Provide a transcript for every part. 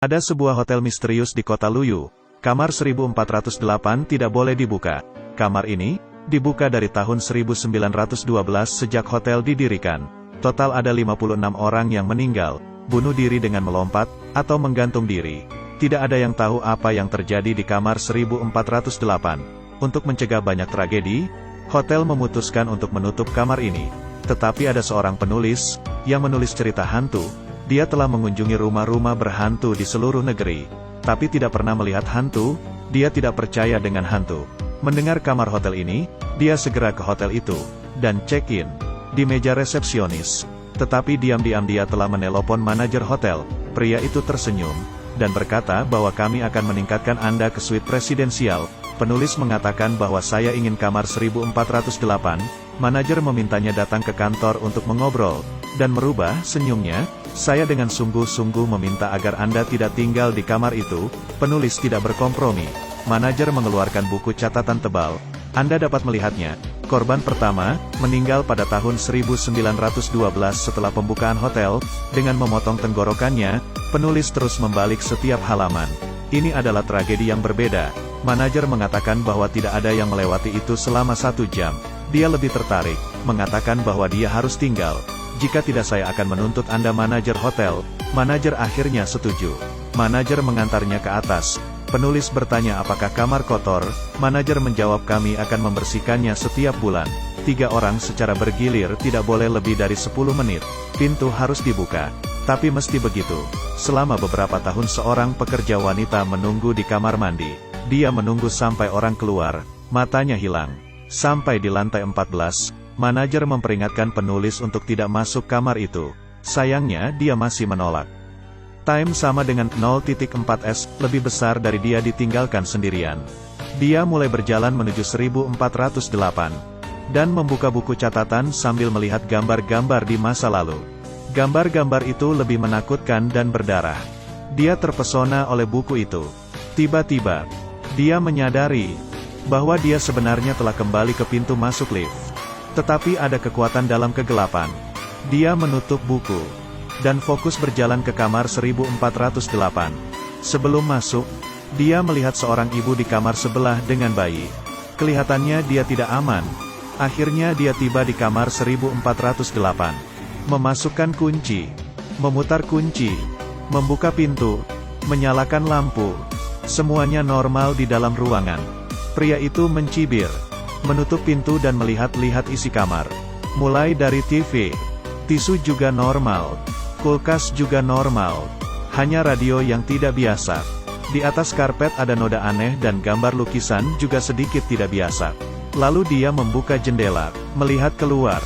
Ada sebuah hotel misterius di kota Luyu. Kamar 1408 tidak boleh dibuka. Kamar ini dibuka dari tahun 1912 sejak hotel didirikan. Total ada 56 orang yang meninggal, bunuh diri dengan melompat, atau menggantung diri. Tidak ada yang tahu apa yang terjadi di kamar 1408. Untuk mencegah banyak tragedi, hotel memutuskan untuk menutup kamar ini. Tetapi ada seorang penulis yang menulis cerita hantu. Dia telah mengunjungi rumah-rumah berhantu di seluruh negeri, tapi tidak pernah melihat hantu. Dia tidak percaya dengan hantu. Mendengar kamar hotel ini, dia segera ke hotel itu dan check-in di meja resepsionis. Tetapi diam-diam dia telah menelpon manajer hotel. Pria itu tersenyum dan berkata bahwa kami akan meningkatkan Anda ke suite presidensial. Penulis mengatakan bahwa saya ingin kamar 1408. Manajer memintanya datang ke kantor untuk mengobrol dan merubah senyumnya. Saya dengan sungguh-sungguh meminta agar Anda tidak tinggal di kamar itu. Penulis tidak berkompromi. Manajer mengeluarkan buku catatan tebal. Anda dapat melihatnya. Korban pertama meninggal pada tahun 1912 setelah pembukaan hotel. Dengan memotong tenggorokannya, penulis terus membalik setiap halaman. Ini adalah tragedi yang berbeda. Manajer mengatakan bahwa tidak ada yang melewati itu selama 1 jam. Dia lebih tertarik, mengatakan bahwa dia harus tinggal. Jika tidak saya akan menuntut Anda. Manajer hotel. Manajer akhirnya setuju. Manajer mengantarnya ke atas. Penulis bertanya apakah kamar kotor. Manajer menjawab kami akan membersihkannya setiap bulan. 3 orang secara bergilir, tidak boleh lebih dari 10 menit. Pintu harus dibuka. Tapi mesti begitu. Selama beberapa tahun seorang pekerja wanita menunggu di kamar mandi. Dia menunggu sampai orang keluar. Matanya hilang. Sampai di lantai 14. Manajer memperingatkan penulis untuk tidak masuk kamar itu. Sayangnya dia masih menolak. Time sama dengan 0.4s, lebih besar dari dia ditinggalkan sendirian. Dia mulai berjalan menuju 1408. Dan membuka buku catatan sambil melihat gambar-gambar di masa lalu. Gambar-gambar itu lebih menakutkan dan berdarah. Dia terpesona oleh buku itu. Tiba-tiba, dia menyadari bahwa dia sebenarnya telah kembali ke pintu masuk lift. Tetapi ada kekuatan dalam kegelapan. Dia menutup buku dan fokus berjalan ke kamar 1408. Sebelum masuk, dia melihat seorang ibu di kamar sebelah dengan bayi. Kelihatannya dia tidak aman. Akhirnya dia tiba di kamar 1408. Memasukkan kunci, memutar kunci, membuka pintu, menyalakan lampu. Semuanya normal di dalam ruangan. Pria itu mencibir, menutup pintu dan melihat-lihat isi kamar. Mulai dari TV, tisu juga normal, kulkas juga normal. Hanya radio yang tidak biasa. Di atas karpet ada noda aneh dan gambar lukisan juga sedikit tidak biasa. Lalu dia membuka jendela, melihat keluar.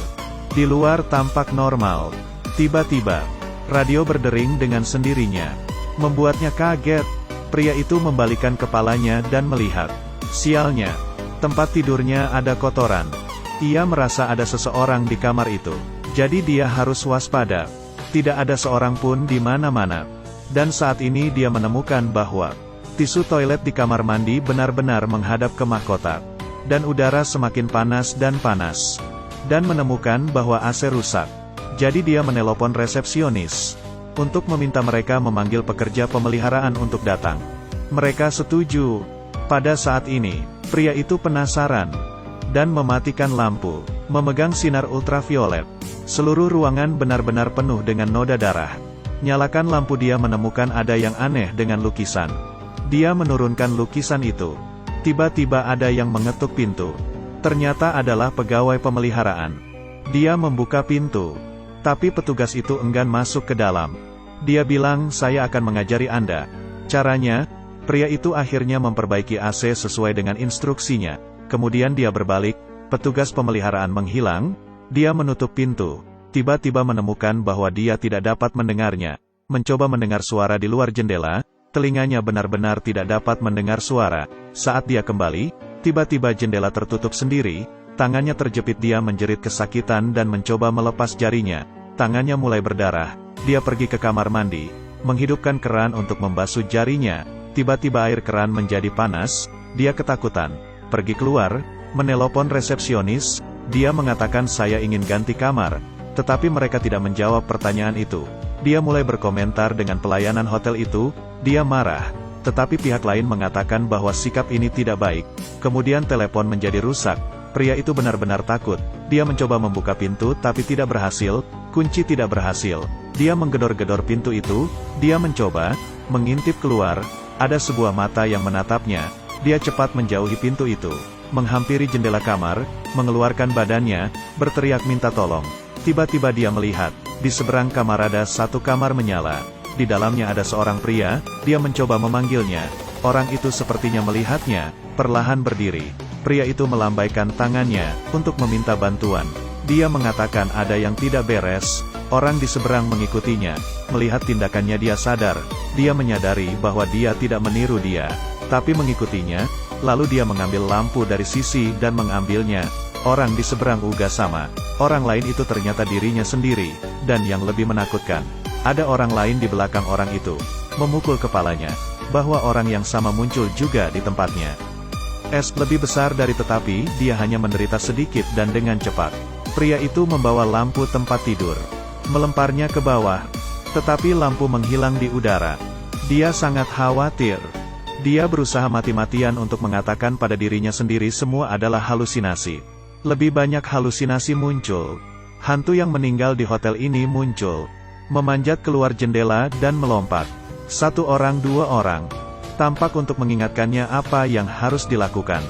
Di luar tampak normal. Tiba-tiba, radio berdering dengan sendirinya. Membuatnya kaget. Pria itu membalikan kepalanya dan melihat. Sialnya, tempat tidurnya ada kotoran. Ia merasa ada seseorang di kamar itu. Jadi dia harus waspada. Tidak ada seorang pun di mana-mana. Dan saat ini dia menemukan bahwa tisu toilet di kamar mandi benar-benar menghadap ke mahkota. Dan udara semakin panas dan panas. Dan menemukan bahwa AC rusak. Jadi dia menelpon resepsionis untuk meminta mereka memanggil pekerja pemeliharaan untuk datang. Mereka setuju. Pada saat ini, pria itu penasaran dan mematikan lampu, memegang sinar ultraviolet. Seluruh ruangan benar-benar penuh dengan noda darah. Nyalakan lampu, dia menemukan ada yang aneh dengan lukisan. Dia menurunkan lukisan itu. Tiba-tiba ada yang mengetuk pintu. Ternyata adalah pegawai pemeliharaan. Dia membuka pintu, tapi petugas itu enggan masuk ke dalam. Dia bilang, saya akan mengajari Anda. Caranya, pria itu akhirnya memperbaiki AC sesuai dengan instruksinya. Kemudian dia berbalik, petugas pemeliharaan menghilang, dia menutup pintu. Tiba-tiba menemukan bahwa dia tidak dapat mendengarnya. Mencoba mendengar suara di luar jendela, telinganya benar-benar tidak dapat mendengar suara. Saat dia kembali, tiba-tiba jendela tertutup sendiri, tangannya terjepit, dia menjerit kesakitan dan mencoba melepas jarinya. Tangannya mulai berdarah, dia pergi ke kamar mandi, menghidupkan keran untuk membasuh jarinya. Tiba-tiba air keran menjadi panas, dia ketakutan, pergi keluar, menelpon resepsionis. Dia mengatakan saya ingin ganti kamar, tetapi mereka tidak menjawab pertanyaan itu. Dia mulai berkomentar dengan pelayanan hotel itu, dia marah. Tetapi pihak lain mengatakan bahwa sikap ini tidak baik. Kemudian telepon menjadi rusak. Pria itu benar-benar takut. Dia mencoba membuka pintu tapi tidak berhasil, kunci tidak berhasil. Dia menggedor-gedor pintu itu, dia mencoba mengintip keluar, ada sebuah mata yang menatapnya. Dia cepat menjauhi pintu itu, menghampiri jendela kamar, mengeluarkan badannya, berteriak minta tolong. Tiba-tiba dia melihat, di seberang kamar ada satu kamar menyala. Di dalamnya ada seorang pria, dia mencoba memanggilnya. Orang itu sepertinya melihatnya, perlahan berdiri. Pria itu melambaikan tangannya, untuk meminta bantuan. Dia mengatakan ada yang tidak beres, orang di seberang mengikutinya. Melihat tindakannya dia sadar, dia menyadari bahwa dia tidak meniru dia, tapi mengikutinya. Lalu dia mengambil lampu dari sisi dan mengambilnya. Orang di seberang juga sama. Orang lain itu ternyata dirinya sendiri, dan yang lebih menakutkan, ada orang lain di belakang orang itu, memukul kepalanya, bahwa orang yang sama muncul juga di tempatnya. Lebih besar dari tetapi, dia hanya menderita sedikit dan dengan cepat. Pria itu membawa lampu tempat tidur, melemparnya ke bawah, tetapi lampu menghilang di udara. Dia sangat khawatir. Dia berusaha mati-matian untuk mengatakan pada dirinya sendiri semua adalah halusinasi. Lebih banyak halusinasi muncul. Hantu yang meninggal di hotel ini muncul, memanjat keluar jendela dan melompat. Satu orang, dua orang. Tampak untuk mengingatkannya apa yang harus dilakukan.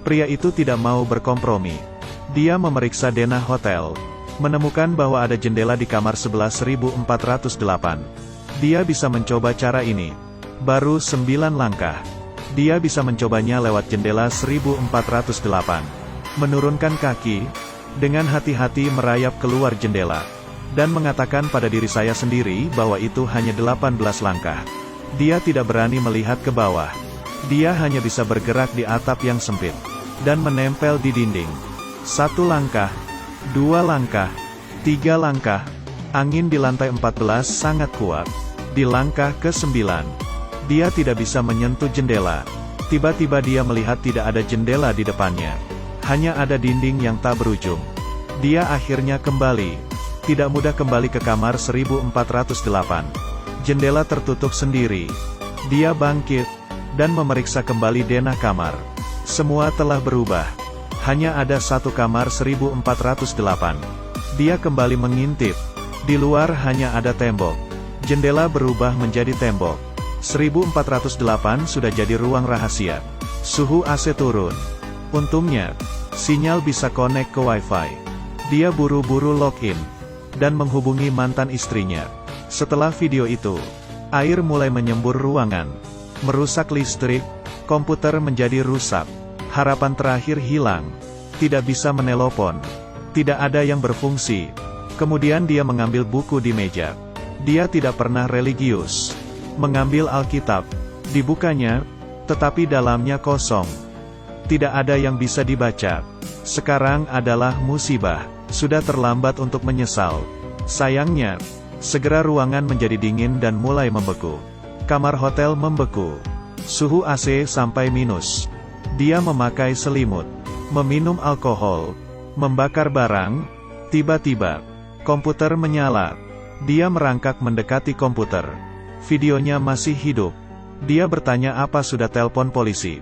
Pria itu tidak mau berkompromi. Dia memeriksa denah hotel, menemukan bahwa ada jendela di kamar 11.408. Dia bisa mencoba cara ini. Baru 9 langkah. Dia bisa mencobanya lewat jendela 1408. Menurunkan kaki, dengan hati-hati merayap keluar jendela, dan mengatakan pada diri saya sendiri bahwa itu hanya 18 langkah. Dia tidak berani melihat ke bawah. Dia hanya bisa bergerak di atap yang sempit, dan menempel di dinding. 1 langkah, 2 langkah, 3 langkah. Angin di lantai 14 sangat kuat. Di langkah ke-9, dia tidak bisa menyentuh jendela. Tiba-tiba dia melihat tidak ada jendela di depannya. Hanya ada dinding yang tak berujung. Dia akhirnya kembali. Tidak mudah kembali ke kamar 1408. Jendela tertutup sendiri. Dia bangkit, dan memeriksa kembali denah kamar. Semua telah berubah. Hanya ada satu kamar 1408. Dia kembali mengintip. Di luar hanya ada tembok. Jendela berubah menjadi tembok. 1408 sudah jadi ruang rahasia. Suhu AC turun. Untungnya, sinyal bisa connect ke Wi-Fi. Dia buru-buru login, dan menghubungi mantan istrinya. Setelah video itu, air mulai menyembur ruangan, merusak listrik, komputer menjadi rusak. Harapan terakhir hilang, tidak bisa menelepon, tidak ada yang berfungsi. Kemudian dia mengambil buku di meja. Dia tidak pernah religius. Mengambil Alkitab, dibukanya, tetapi dalamnya kosong. Tidak ada yang bisa dibaca. Sekarang adalah musibah, sudah terlambat untuk menyesal. Sayangnya, segera ruangan menjadi dingin dan mulai membeku. Kamar hotel membeku. Suhu AC sampai minus. Dia memakai selimut, meminum alkohol, membakar barang. Tiba-tiba, komputer menyala. Dia merangkak mendekati komputer. Videonya masih hidup. Dia bertanya apa sudah telepon polisi.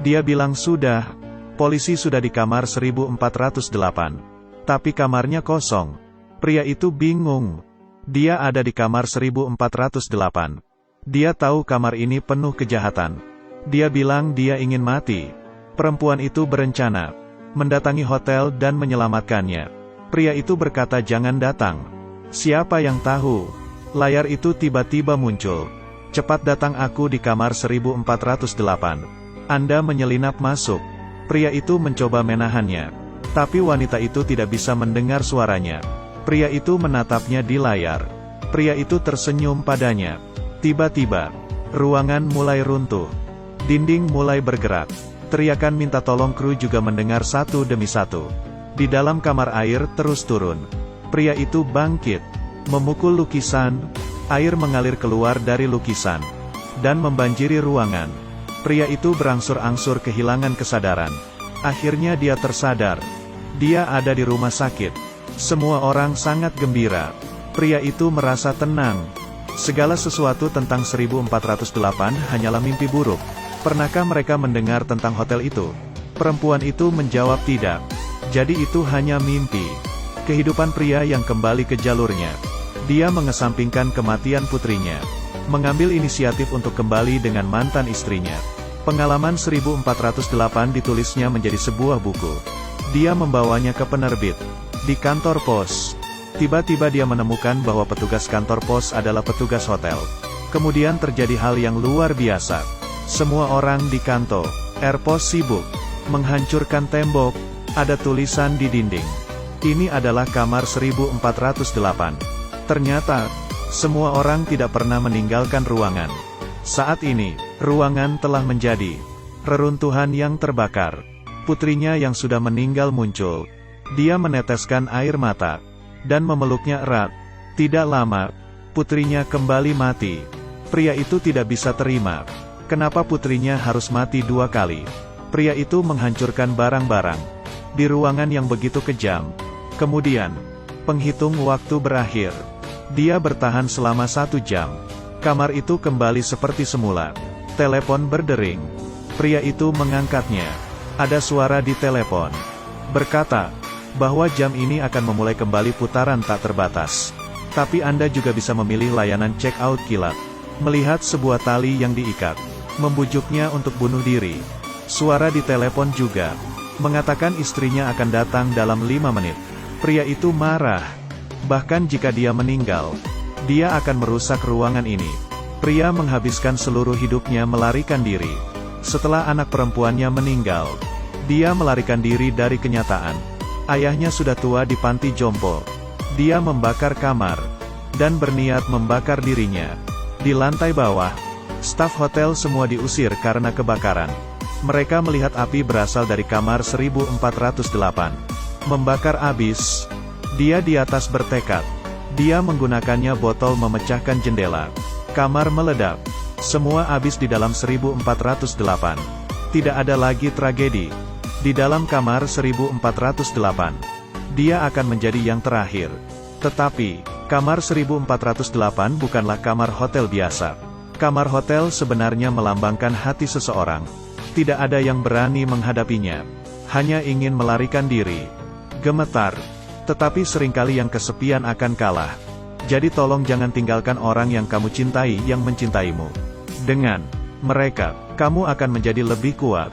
Dia bilang sudah. Polisi sudah di kamar 1408. Tapi kamarnya kosong. Pria itu bingung. Dia ada di kamar 1408. Dia tahu kamar ini penuh kejahatan. Dia bilang dia ingin mati. Perempuan itu berencana mendatangi hotel dan menyelamatkannya. Pria itu berkata jangan datang. Siapa yang tahu? Layar itu tiba-tiba muncul. Cepat datang aku di kamar 1408. Anda menyelinap masuk. Pria itu mencoba menahannya. Tapi wanita itu tidak bisa mendengar suaranya. Pria itu menatapnya di layar. Pria itu tersenyum padanya. Tiba-tiba, ruangan mulai runtuh. Dinding mulai bergerak. Teriakan minta tolong kru juga mendengar satu demi satu. Di dalam kamar air terus turun. Pria itu bangkit, memukul lukisan, air mengalir keluar dari lukisan, dan membanjiri ruangan. Pria itu berangsur-angsur kehilangan kesadaran. Akhirnya dia tersadar. Dia ada di rumah sakit. Semua orang sangat gembira. Pria itu merasa tenang. Segala sesuatu tentang 1408 hanyalah mimpi buruk. Pernahkah mereka mendengar tentang hotel itu? Perempuan itu menjawab tidak. Jadi itu hanya mimpi. Kehidupan pria yang kembali ke jalurnya. Dia mengesampingkan kematian putrinya. Mengambil inisiatif untuk kembali dengan mantan istrinya. Pengalaman 1408 ditulisnya menjadi sebuah buku. Dia membawanya ke penerbit. Di kantor pos. Tiba-tiba dia menemukan bahwa petugas kantor pos adalah petugas hotel. Kemudian terjadi hal yang luar biasa. Semua orang di kantor pos sibuk menghancurkan tembok. Ada tulisan di dinding. Ini adalah kamar 1408. Ternyata, semua orang tidak pernah meninggalkan ruangan. Saat ini, ruangan telah menjadi reruntuhan yang terbakar. Putrinya yang sudah meninggal muncul. Dia meneteskan air mata dan memeluknya erat. Tidak lama, putrinya kembali mati. Pria itu tidak bisa terima. Kenapa putrinya harus mati 2 kali? Pria itu menghancurkan barang-barang di ruangan yang begitu kejam. Kemudian, penghitung waktu berakhir. Dia bertahan selama 1 jam. Kamar itu kembali seperti semula. Telepon berdering. Pria itu mengangkatnya. Ada suara di telepon. Berkata, bahwa jam ini akan memulai kembali putaran tak terbatas. Tapi Anda juga bisa memilih layanan check-out kilat. Melihat sebuah tali yang diikat. Membujuknya untuk bunuh diri. Suara di telepon juga. Mengatakan istrinya akan datang dalam 5 menit. Pria itu marah. Bahkan jika dia meninggal, dia akan merusak ruangan ini. Pria menghabiskan seluruh hidupnya melarikan diri. Setelah anak perempuannya meninggal, dia melarikan diri dari kenyataan. Ayahnya sudah tua di panti jompo. Dia membakar kamar, dan berniat membakar dirinya. Di lantai bawah, staf hotel semua diusir karena kebakaran. Mereka melihat api berasal dari kamar 1408. Membakar abis. Dia di atas bertekad. Dia menggunakannya botol memecahkan jendela. Kamar meledak. Semua habis di dalam 1408. Tidak ada lagi tragedi. Di dalam kamar 1408. Dia akan menjadi yang terakhir. Tetapi, kamar 1408 bukanlah kamar hotel biasa. Kamar hotel sebenarnya melambangkan hati seseorang. Tidak ada yang berani menghadapinya. Hanya ingin melarikan diri. Gemetar. Tetapi seringkali yang kesepian akan kalah. Jadi tolong jangan tinggalkan orang yang kamu cintai yang mencintaimu. Dengan mereka, kamu akan menjadi lebih kuat.